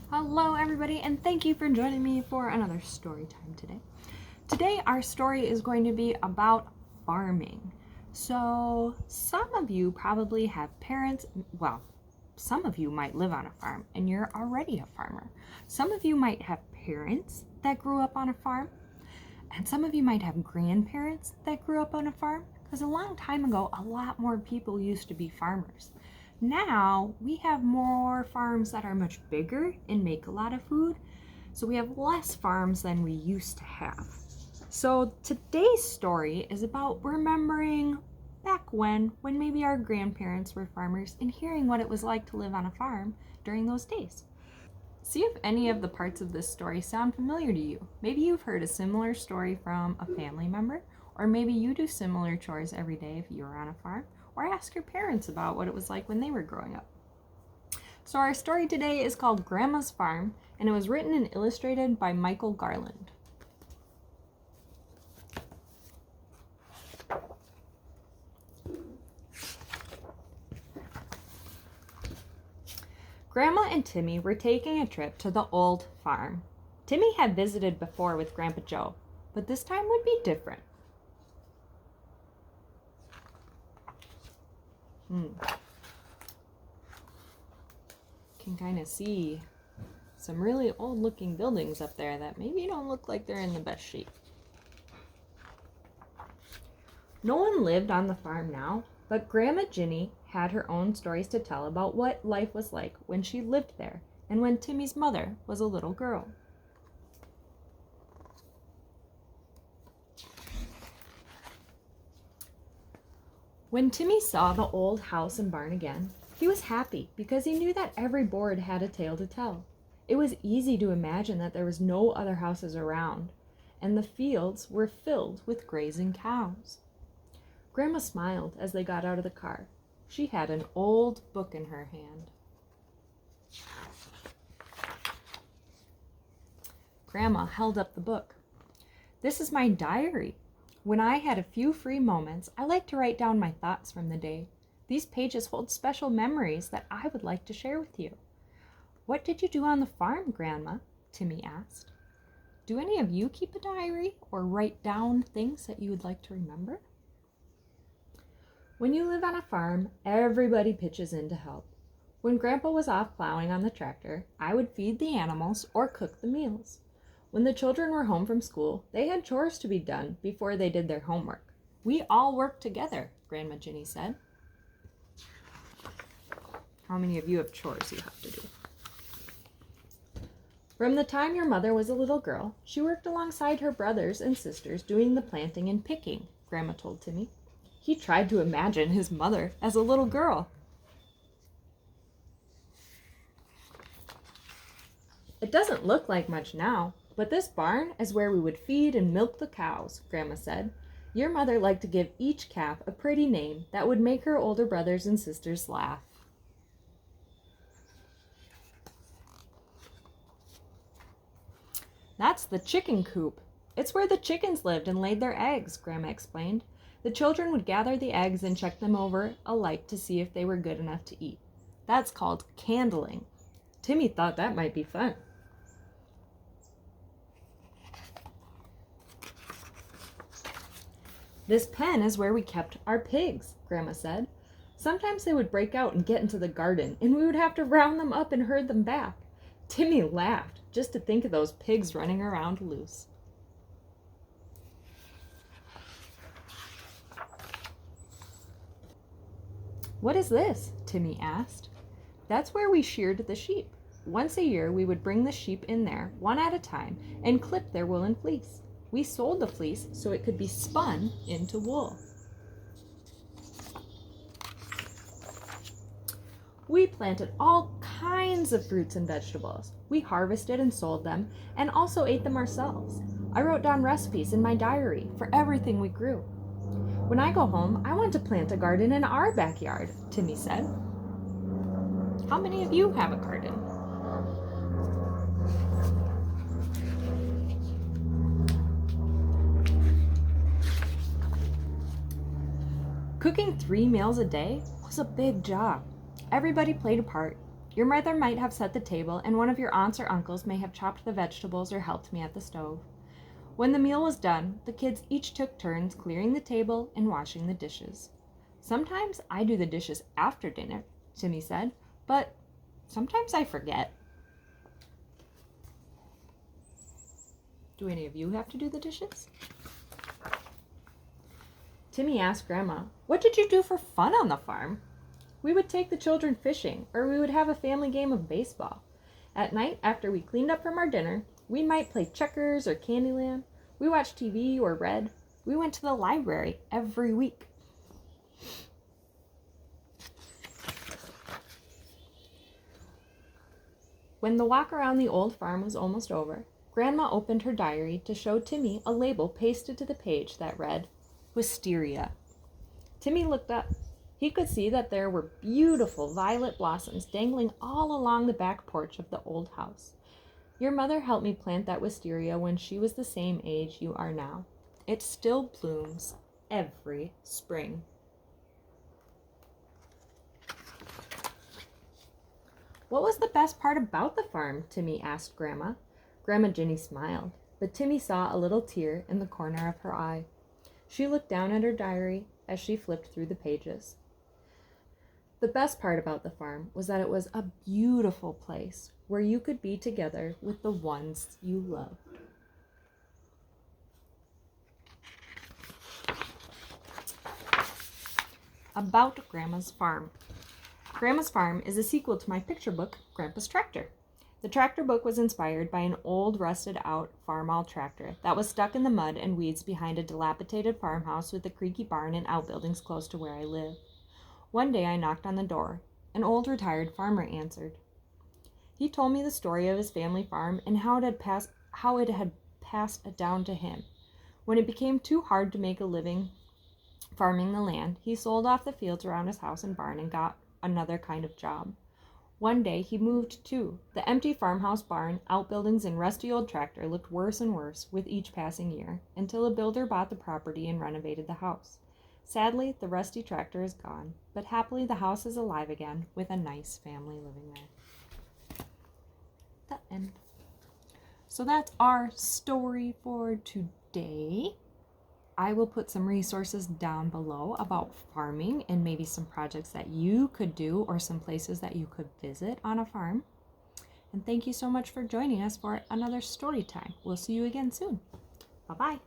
Hello everybody, and thank you for joining me for another story time today. Today our story is going to be about farming. So some of you probably have parents, some of you might live on a farm and you're already a farmer. Some of you might have parents that grew up on a farm, and some of you might have grandparents that grew up on a farm, because a long time ago a lot more people used to be farmers. Now we have more farms that are much bigger and make a lot of food, so we have less farms than we used to have. So today's story is about remembering back when maybe our grandparents were farmers and hearing what it was like to live on a farm during those days. See if any of the parts of this story sound familiar to you. Maybe you've heard a similar story from a family member, or maybe you do similar chores every day if you're on a farm, or ask your parents about what it was like when they were growing up. So our story today is called Grandma's Farm, and it was written and illustrated by Michael Garland. Grandma and Timmy were taking a trip to the old farm. Timmy had visited before with Grandpa Joe, but this time would be different. Can kind of see some really old looking buildings up there that maybe don't look like they're in the best shape. No one lived on the farm now, but Grandma Ginny had her own stories to tell about what life was like when she lived there and when Timmy's mother was a little girl. When Timmy saw the old house and barn again, he was happy because he knew that every board had a tale to tell. It was easy to imagine that there was no other houses around, and the fields were filled with grazing cows. Grandma smiled as they got out of the car. She had an old book in her hand. Grandma held up the book. "This is my diary. When I had a few free moments, I like to write down my thoughts from the day. These pages hold special memories that I would like to share with you." "What did you do on the farm, Grandma?" Timmy asked. "Do any of you keep a diary or write down things that you would like to remember?" When you live on a farm, everybody pitches in to help. When Grandpa was off plowing on the tractor, I would feed the animals or cook the meals. When the children were home from school, they had chores to be done before they did their homework. "We all worked together," Grandma Ginny said. How many of you have chores you have to do? "From the time your mother was a little girl, she worked alongside her brothers and sisters doing the planting and picking," Grandma told Timmy. He tried to imagine his mother as a little girl. "It doesn't look like much now, but this barn is where we would feed and milk the cows," Grandma said. "Your mother liked to give each calf a pretty name that would make her older brothers and sisters laugh." "That's the chicken coop. It's where the chickens lived and laid their eggs," Grandma explained. "The children would gather the eggs and check them over a light to see if they were good enough to eat. That's called candling." Timmy thought that might be fun. "This pen is where we kept our pigs," Grandma said. "Sometimes they would break out and get into the garden, and we would have to round them up and herd them back." Timmy laughed just to think of those pigs running around loose. "What is this?" Timmy asked. "That's where we sheared the sheep. Once a year we would bring the sheep in there, one at a time, and clip their woolen fleece. We sold the fleece so it could be spun into wool." "We planted all kinds of fruits and vegetables. We harvested and sold them, and also ate them ourselves. I wrote down recipes in my diary for everything we grew. When I go home, I want to plant a garden in our backyard," Timmy said. How many of you have a garden? Cooking 3 meals a day was a big job. Everybody played a part. Your mother might have set the table, and one of your aunts or uncles may have chopped the vegetables or helped me at the stove. When the meal was done, the kids each took turns clearing the table and washing the dishes. Sometimes I do the dishes after dinner, Timmy said, but sometimes I forget. Do any of you have to do the dishes? Timmy asked Grandma, "What did you do for fun on the farm?" "We would take the children fishing, or we would have a family game of baseball. At night, after we cleaned up from our dinner, we might play checkers or Candyland. We watched TV or read. We went to the library every week." When the walk around the old farm was almost over, Grandma opened her diary to show Timmy a label pasted to the page that read, "Wisteria." Timmy looked up. He could see that there were beautiful violet blossoms dangling all along the back porch of the old house. "Your mother helped me plant that wisteria when she was the same age you are now. It still blooms every spring." "What was the best part about the farm?" Timmy asked Grandma. Grandma Ginny smiled, but Timmy saw a little tear in the corner of her eye. She looked down at her diary as she flipped through the pages. "The best part about the farm was that it was a beautiful place where you could be together with the ones you loved." About Grandma's Farm. Grandma's Farm is a sequel to my picture book, Grandpa's Tractor. The tractor book was inspired by an old, rusted-out farmall tractor that was stuck in the mud and weeds behind a dilapidated farmhouse with a creaky barn and outbuildings close to where I live. One day I knocked on the door. An old retired farmer answered. He told me the story of his family farm and how it had passed down to him. When it became too hard to make a living farming the land, he sold off the fields around his house and barn and got another kind of job. One day he moved too. The empty farmhouse barn, outbuildings, and rusty old tractor looked worse and worse with each passing year, until a builder bought the property and renovated the house. Sadly, the rusty tractor is gone, but happily the house is alive again with a nice family living there. The end. So that's our story for today. I will put some resources down below about farming and maybe some projects that you could do or some places that you could visit on a farm. And thank you so much for joining us for another story time. We'll see you again soon. Bye-bye.